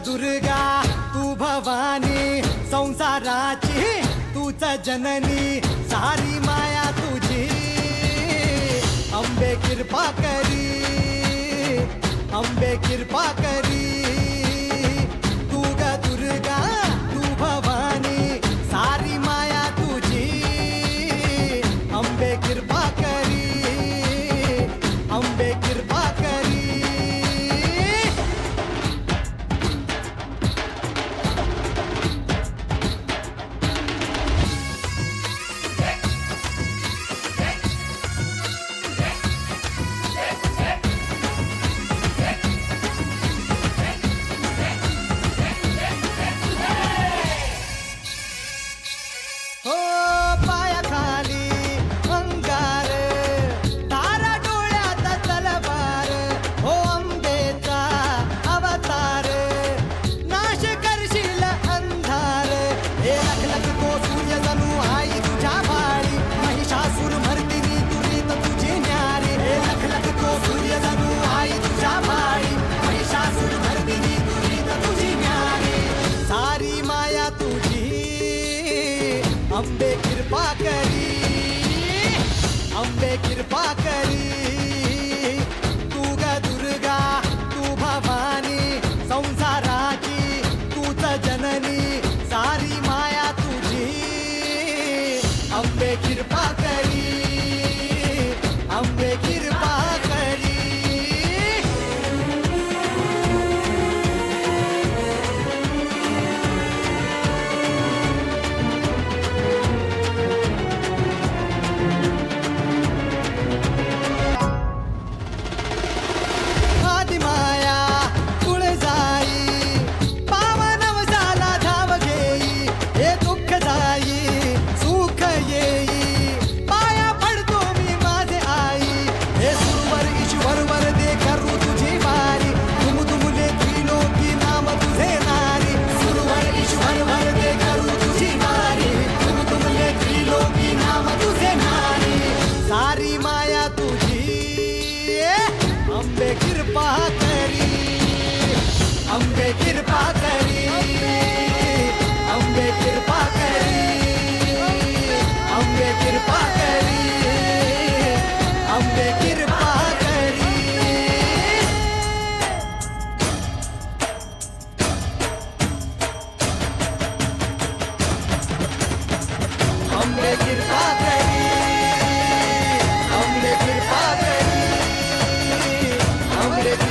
दुर्गा तू भवानी संसाराची तूच जननी सारी माया तुझी अंबे कृपा करी अंबे कृपा करी तू ग दुर्गा तू भवानी सारी माया तुझी अंबे कृपा करी अंबे कृपा करी अंबे कृपा करी अंबे कृपा करी तू ग दुर्गा तू भवानी संसाराची तूच जननी सारी माया तुझी अंबे कृपा करी अंबे कृपा करी सारी माया तुझी अंबे कृपा करी अंबे कृपा करी अंबे कृपा करी अंबे कृपा करी अंबे कृपा करी अंबे कृपा करी अंबे कृपा करी अंबे